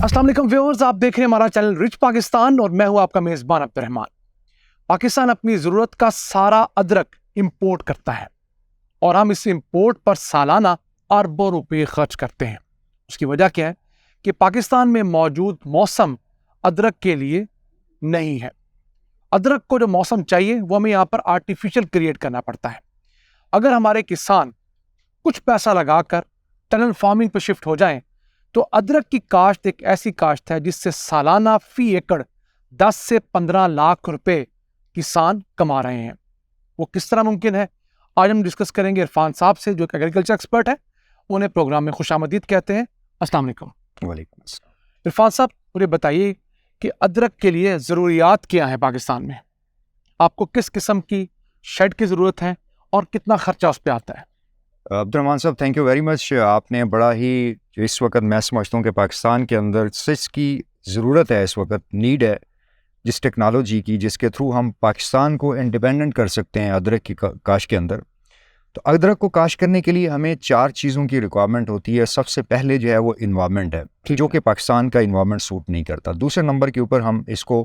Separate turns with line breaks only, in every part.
अस्सलाम वालेकुम व्यूअर्स, आप देख रहे हैं हमारा चैनल रिच पाकिस्तान और मैं हूं आपका मेज़बान अब्दुर्रहमान। पाकिस्तान अपनी ज़रूरत का सारा अदरक इंपोर्ट करता है और हम इस इंपोर्ट पर सालाना अरबों रुपए खर्च करते हैं। उसकी वजह क्या है कि पाकिस्तान में मौजूद मौसम अदरक के लिए नहीं है। अदरक को जो मौसम चाहिए वो हमें यहाँ पर आर्टिफिशियल क्रिएट करना पड़ता है। अगर हमारे किसान कुछ पैसा लगाकर टनल फार्मिंग पर शिफ्ट हो जाएं तो अदरक की काश्त एक ऐसी काश्त है जिससे सालाना फी एकड़ 10 से 15 लाख रुपए किसान कमा रहे हैं। वो किस तरह मुमकिन है, आज हम डिस्कस करेंगे इरफान साहब से, जो एग्रीकल्चर एक्सपर्ट है। उन्हें प्रोग्राम में खुशामदीद कहते हैं। अस्सलाम वालेकुम।
वालेकुम अस्सलाम।
इरफान साहब, मुझे बताइए कि अदरक के लिए ज़रूरियात क्या है पाकिस्तान में? आपको किस किस्म की शेड की ज़रूरत है और कितना खर्चा उस पर आता है?
अब्दुर्रहमान साहब, थैंक यू वेरी मच। आपने बड़ा ही, जो इस वक्त मैं समझता हूँ कि पाकिस्तान के अंदर जिसकी ज़रूरत है, इस वक्त नीड है जिस टेक्नोलॉजी की, जिसके थ्रू हम पाकिस्तान को इंडिपेंडेंट कर सकते हैं अदरक की काश के अंदर। तो अदरक को काश करने के लिए हमें 4 चीज़ों की रिक्वायरमेंट होती है। सबसे पहले जो है वो इन्वायरमेंट है, जो कि पाकिस्तान का इन्वायरमेंट सूट नहीं करता। दूसरे नंबर के ऊपर हम इसको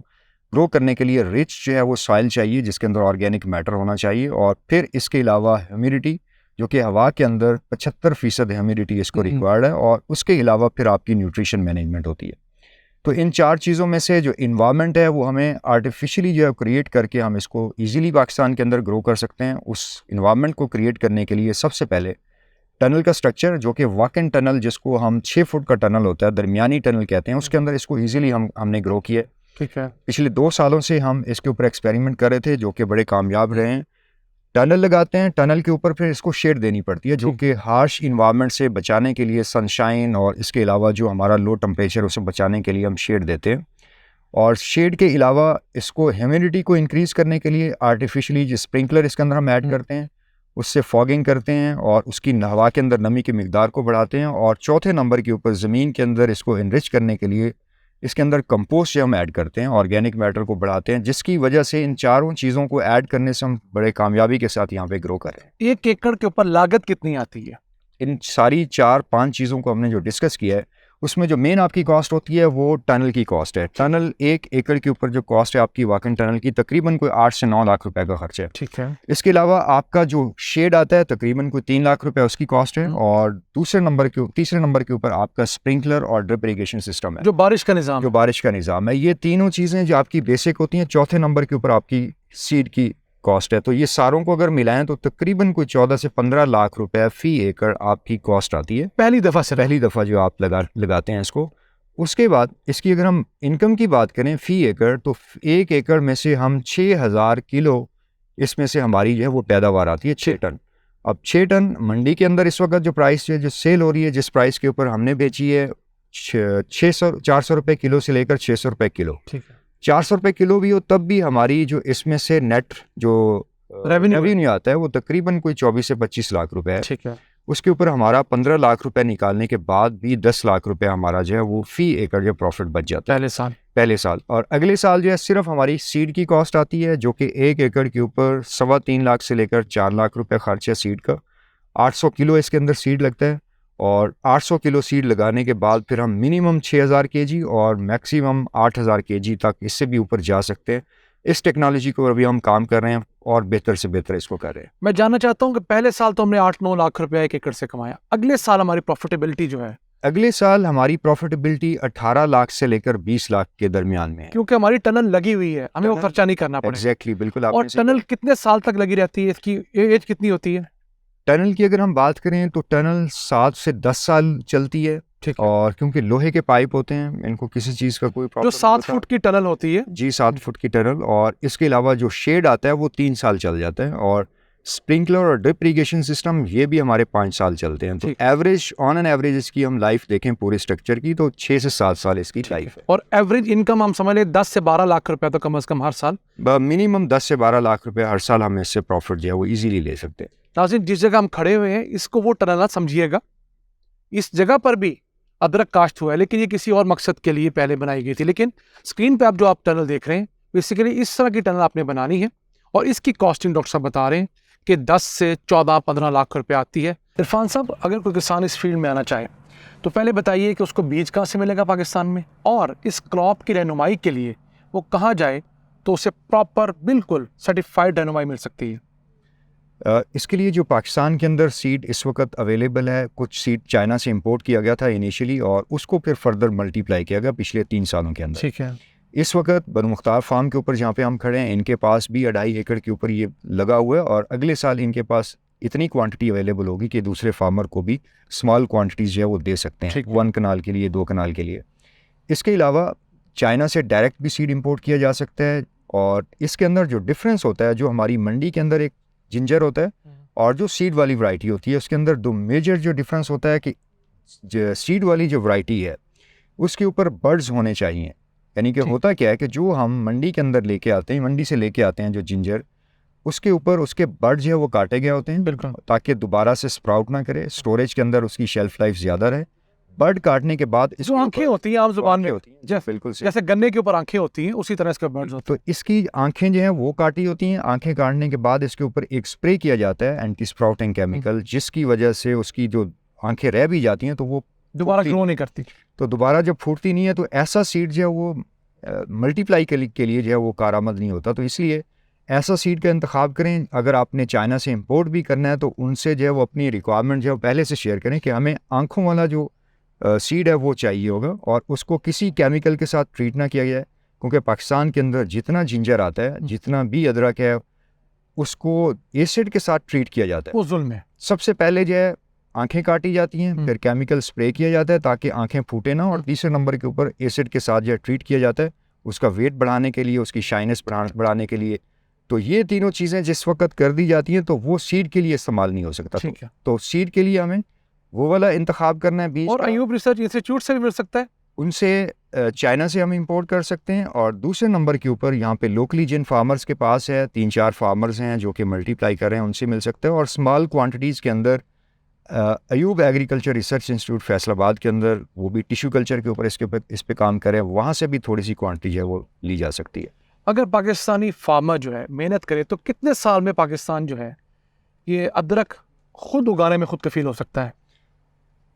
ग्रो करने के लिए रिच जो है वो सॉइल चाहिए, जिसके अंदर ऑर्गेनिक मैटर होना चाहिए। और फिर इसके अलावा ह्यूमिडिटी, जो कि हवा के अंदर 75% ह्यूमिडिटी इसको रिक्वायर्ड है। और उसके अलावा फिर आपकी न्यूट्रिशन मैनेजमेंट होती है। तो इन 4 चीज़ों में से जो इन्वायरमेंट है वो हमें आर्टिफिशियली जो है क्रिएट करके हम इसको ईजिली पाकिस्तान के अंदर ग्रो कर सकते हैं। उस इन्वायरमेंट को क्रिएट करने के लिए सबसे पहले टनल का स्ट्रक्चर, जो कि वॉक इन टनल, जिसको हम 6 फुट का टनल होता है, दरमियानी टनल कहते हैं, उसके अंदर इसको ईजिली हमने ग्रो किया।
ठीक है।
पिछले 2 सालों से हम इसके ऊपर एक्सपेरिमेंट कर रहे थे, जो कि बड़े कामयाब रहे हैं। टनल लगाते हैं, टनल के ऊपर फिर इसको शेड देनी पड़ती है, जो कि हार्श इन्वायरमेंट से बचाने के लिए, सनशाइन और इसके अलावा जो हमारा लो टेम्परेचर उसे बचाने के लिए हम शेड देते हैं। और शेड के अलावा इसको ह्यूमिडिटी को इंक्रीज़ करने के लिए आर्टिफिशियली जो स्प्रिंकलर इसके अंदर हम ऐड करते हैं, उससे फॉगिंग करते हैं और उसकी हवा के अंदर नमी की मिकदार को बढ़ाते हैं। और चौथे नंबर के ऊपर ज़मीन के अंदर इसको इनरिच करने के लिए इसके अंदर कंपोस्ट जो हम ऐड करते हैं, ऑर्गेनिक मैटर को बढ़ाते हैं, जिसकी वजह से इन चारों चीज़ों को ऐड करने से हम बड़े कामयाबी के साथ यहाँ पे ग्रो कर रहे हैं।
1 एकड़ के ऊपर लागत कितनी आती है?
इन सारी 4-5 चीज़ों को हमने जो डिस्कस किया है, उसमें जो मेन आपकी कॉस्ट होती है वो टनल की कॉस्ट है। टनल 1 एकड़ के ऊपर जो कॉस्ट है आपकी वॉक-इन टनल की, तकरीबन कोई 8 से 9 लाख रुपए का खर्च है।
ठीक है।
इसके अलावा आपका जो शेड आता है तकरीबन कोई 3 लाख रुपए उसकी कॉस्ट है। और तीसरे नंबर के ऊपर आपका स्प्रिंकलर और ड्रिप इरिगेशन सिस्टम है,
जो बारिश का निज़ाम
है। ये तीनों चीज़ें जो आपकी बेसिक होती हैं। चौथे नंबर के ऊपर आपकी सीड की कॉस्ट है। तो ये सारों को अगर मिलाएं तो तकरीबन कोई 14 से 15 लाख रुपए फी एकड़ आपकी कॉस्ट आती है, पहली दफ़ा जो आप लगाते हैं इसको। उसके बाद इसकी अगर हम इनकम की बात करें फ़ी एकड़, तो 1 एकड़ में से हम 6000 किलो इसमें से हमारी जो है वो पैदावार आती है, 6 टन। अब 6 टन मंडी के अंदर इस वक्त जो प्राइस है, जो सेल हो रही है, जिस प्राइस के ऊपर हमने बेची है, 400 रुपये किलो से लेकर 600 रुपये किलो।
ठीक है।
400 रुपये किलो भी हो तब भी हमारी जो इसमें से नेट जो रेवेन्यू आता है वो तकरीबन कोई 24 से 25 लाख रुपए है।
ठीक है।
उसके ऊपर हमारा 15 लाख रुपए निकालने के बाद भी 10 लाख रुपए हमारा जो है वो फी एकड़ जो प्रॉफिट बच जाता है पहले साल। और अगले साल जो है सिर्फ हमारी सीड की कॉस्ट आती है, जो कि 1 एकड़ के ऊपर 3.25 लाख से लेकर 4 लाख रुपए खर्च है सीड का। 800 किलो इसके अंदर सीड लगता है और 800 किलो सीड लगाने के बाद फिर हम मिनिमम 6000 केजी और मैक्सिमम 8000 केजी तक, इससे भी ऊपर जा सकते हैं। इस टेक्नोलॉजी को अभी हम काम कर रहे हैं और बेहतर से बेहतर इसको कर रहे हैं।
मैं जानना चाहता हूँ कि पहले साल तो हमने 8-9 लाख रुपया 1 एकड़ से कमाया, अगले साल हमारी प्रॉफिटेबिलिटी जो है,
अगले साल हमारी प्रॉफिटेबिलिटी 18 लाख से लेकर 20 लाख के दरमियान में है,
क्योंकि हमारी टनल लगी हुई है, हमें वो खर्चा नहीं करना पड़ेगा।
एग्जैक्टली, बिल्कुल।
और टनल कितने साल तक लगी रहती है? इसकी एज कितनी होती है?
टनल की अगर हम बात करें तो टनल 7 से 10 साल चलती है।
ठीक है।
और क्योंकि लोहे के पाइप होते हैं, इनको किसी चीज़ का कोई प्रॉब्लम
जो 7 फुट की टनल होती है
जी, 7 फुट की टनल। और इसके अलावा जो शेड आता है वो 3 साल चल जाता है। और स्प्रिंकलर और ड्रिप इरिगेशन सिस्टम ये भी हमारे 5 साल चलते हैं। तो एवरेज, ऑन एन एवरेज इसकी हम लाइफ देखें पूरे स्ट्रक्चर की तो 6 से 7 साल इसकी लाइफ है।
और एवरेज इनकम हम समझ लें 10 से 12 लाख रुपए तो कम से कम हर साल,
मिनिमम 10 से 12 लाख रुपए हर साल हम इससे प्रॉफिट जो है वो इजीली ले सकते हैं।
नाज़रीन, जिस जगह हम खड़े हुए हैं इसको वो टनल ना समझिएगा। इस जगह पर भी अदरक काश्त हुआ है, लेकिन ये किसी और मकसद के लिए पहले बनाई गई थी। लेकिन स्क्रीन पे आप जो आप टनल देख रहे हैं, बेसिकली इस तरह की टनल आपने बनानी है और इसकी कॉस्टिंग डॉक्टर साहब बता रहे हैं कि 10 से 14-15 लाख रुपए आती है। इरफान साहब, अगर कोई किसान इस फील्ड में आना चाहे तो पहले बताइए कि उसको बीज कहाँ से मिलेगा पाकिस्तान में, और इस क्रॉप की रहनुमाई के लिए वो कहाँ जाए तो उसे प्रॉपर बिल्कुल सर्टिफाइड रहनुमाई मिल सकती है।
इसके लिए जो पाकिस्तान के अंदर सीड इस वक्त अवेलेबल है, कुछ सीड चाइना से इंपोर्ट किया गया था इनिशियली और उसको फिर फर्दर मल्टीप्लाई किया गया पिछले 3 सालों के अंदर।
ठीक है।
इस वक्त बनु मुख्तार फार्म के ऊपर जहाँ पे हम खड़े हैं, इनके पास भी 2.5 एकड़ के ऊपर ये लगा हुआ है और अगले साल इनके पास इतनी क्वांटिटी अवेलेबल होगी कि दूसरे फार्मर को भी स्मॉल क्वांटिटीज़ जो है वो दे सकते हैं, 1 कनाल के लिए, 2 कनाल के लिए। इसके अलावा चाइना से डायरेक्ट भी सीड इंपोर्ट किया जा सकता है और इसके अंदर जो डिफरेंस होता है, जो हमारी मंडी के अंदर एक जिंजर होता है और जो सीड वाली वैरायटी होती है, उसके अंदर 2 मेजर जो डिफरेंस होता है कि सीड वाली जो वैरायटी है उसके ऊपर बर्ड्स होने चाहिए। यानी कि होता क्या है कि जो हम मंडी के अंदर लेके आते हैं, मंडी से लेके आते हैं जो जिंजर, उसके ऊपर उसके बर्ड जो है वो काटे गए होते हैं
बिल्कुल,
ताकि दोबारा से स्प्राउट ना करे, स्टोरेज के अंदर उसकी शेल्फ लाइफ ज़्यादा रहे। बर्ड काटने के बाद
जो आंखें होती हैं आम जुबान में
होती हैं, बिल्कुल से
जैसे गन्ने के ऊपर आंखें होती हैं उसी तरह इसके बर्ड्स होते
तो इसकी आंखें जो हैं वो काटी होती हैं। आंखें काटने के बाद इसके ऊपर एक स्प्रे किया जाता है एंटी स्प्राउटिंग केमिकल, जिसकी वजह से उसकी जो आंखें रह भी जाती हैं तो वो
दोबारा ग्रो नहीं करती।
तो दोबारा जब फूटती नहीं है तो ऐसा सीड जो है वो मल्टीप्लाई के लिए जो है वो कारआमद नहीं होता। तो इसलिए ऐसा सीड का इंतखाब करें। अगर आपने चाइना से इंपोर्ट भी करना है तो उनसे जो है वो अपनी रिक्वायरमेंट जो है पहले से शेयर करें कि हमें आंखों वाला जो सीड है वो चाहिए होगा और उसको किसी केमिकल के साथ ट्रीट ना किया जाए, क्योंकि पाकिस्तान के अंदर जितना जिंजर आता है, जितना भी अदरक है, उसको एसिड के साथ ट्रीट किया जाता है।
वो जुल्म है।
सबसे पहले जो है आंखें काटी जाती हैं, फिर केमिकल स्प्रे किया जाता है ताकि आंखें फूटे ना, और तीसरे नंबर के ऊपर एसिड के साथ जो है ट्रीट किया जाता है उसका वेट बढ़ाने के लिए, उसकी शाइनेस बढ़ाने के लिए। तो ये तीनों चीज़ें जिस वक्त कर दी जाती हैं तो वो सीड के लिए इस्तेमाल नहीं हो सकता।
ठीक है।
तो सीड के लिए हमें वो वाला इंतखाब करना है बीज।
और अयूब रिसर्च इंस्टीट्यूट से भी मिल सकता है,
उनसे चाइना से हम इंपोर्ट कर सकते हैं। और दूसरे नंबर के ऊपर यहाँ पे लोकली जिन फार्मर्स के पास है, 3-4 फार्मर्स हैं जो कि मल्टीप्लाई कर रहे हैं, उनसे मिल सकते हैं। और स्मॉल क्वांटिटीज़ के अंदर Ayub agriculture research institute Faisalabad के अंदर, वो भी टिश्यू कल्चर के ऊपर इस पे काम करें, वहाँ से भी थोड़ी सी क्वांटिटी है वो ली जा सकती है।
अगर पाकिस्तानी फार्मर जो है मेहनत करे तो कितने साल में पाकिस्तान जो है ये अदरक खुद उगाने में खुद कफील हो सकता है?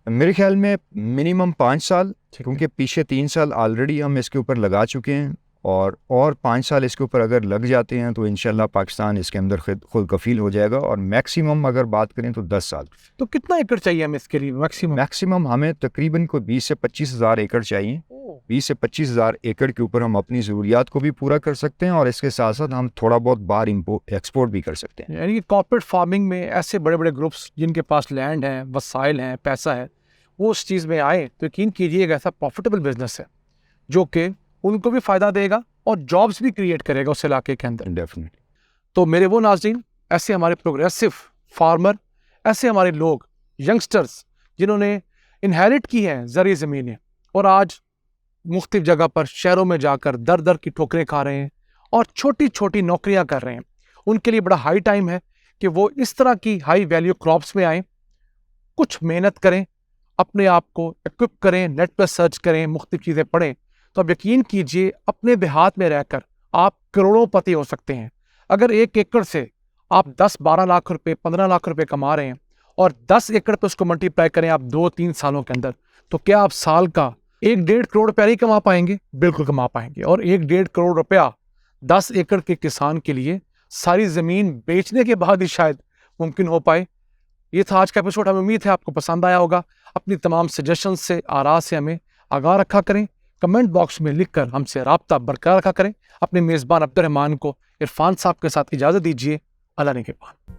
मेरे ख्याल में मिनिमम 5 साल, क्योंकि पीछे 3 साल ऑलरेडी हम इसके ऊपर लगा चुके हैं और 5 साल इसके ऊपर अगर लग जाते हैं तो इंशाल्लाह पाकिस्तान इसके अंदर खुद कफील हो जाएगा। और मैक्सिमम अगर बात करें तो 10 साल।
तो कितना एकड़ चाहिए हमें इसके लिए
मैक्सिमम हमें तकरीबन को 20 से 25 हज़ार एकड़ चाहिए। 20 से 25 हज़ार एकड़ के ऊपर हम अपनी ज़रूरियात को भी पूरा कर सकते हैं और इसके साथ साथ हम थोड़ा बहुत बाहर एक्सपोर्ट भी कर सकते हैं।
यानी कि कॉर्पोरेट फार्मिंग में ऐसे बड़े बड़े ग्रुप्स जिनके पास लैंड है, वसाइल हैं, पैसा है, वो उस चीज़ में आए तो यकीन कीजिएगा ऐसा प्रॉफिटेबल बिजनेस है जो कि उनको भी फ़ायदा देगा और जॉब्स भी क्रिएट करेगा उस इलाके के अंदर।
डेफिनेटली।
तो मेरे वो नाज़रीन, ऐसे हमारे प्रोग्रेसिव फार्मर, ऐसे हमारे लोग यंगस्टर्स जिन्होंने इनहेरिट की हैं ज़री ज़मीनें और आज मुख्तलिफ जगह पर शहरों में जाकर दर दर की ठोकरें खा रहे हैं और छोटी छोटी नौकरियां कर रहे हैं, उनके लिए बड़ा हाई टाइम है कि वो इस तरह की हाई वैल्यू क्रॉप्स में आएँ, कुछ मेहनत करें, अपने आप को इक्विप करें, नेट पर सर्च करें, मुख्तलिफ चीज़ें पढ़ें, तो अब यकीन कीजिए अपने देहात में रहकर आप करोड़ोंपति हो सकते हैं। अगर 1 एकड़ से आप 10-12 लाख रुपए, 15 लाख रुपए कमा रहे हैं और 10 एकड़ पे उसको मल्टीप्लाई करें आप 2-3 सालों के अंदर, तो क्या आप साल का 1-1.5 करोड़ रुपया नहीं कमा पाएंगे? बिल्कुल कमा पाएंगे। और 1-1.5 करोड़ रुपया 10 एकड़ के किसान के लिए सारी ज़मीन बेचने के बाद ही शायद मुमकिन हो पाए। ये था आज का एपिसोड। हमें उम्मीद है आपको पसंद आया होगा। अपनी तमाम सजेशन से, आरा से हमें आगाह रखा करें। कमेंट बॉक्स में लिखकर हमसे राब्ता बरकरार रखा करें। अपने मेज़बान अब्दुर्रहमान को इरफान साहब के साथ इजाज़त दीजिए। अल्लाह ने के पान।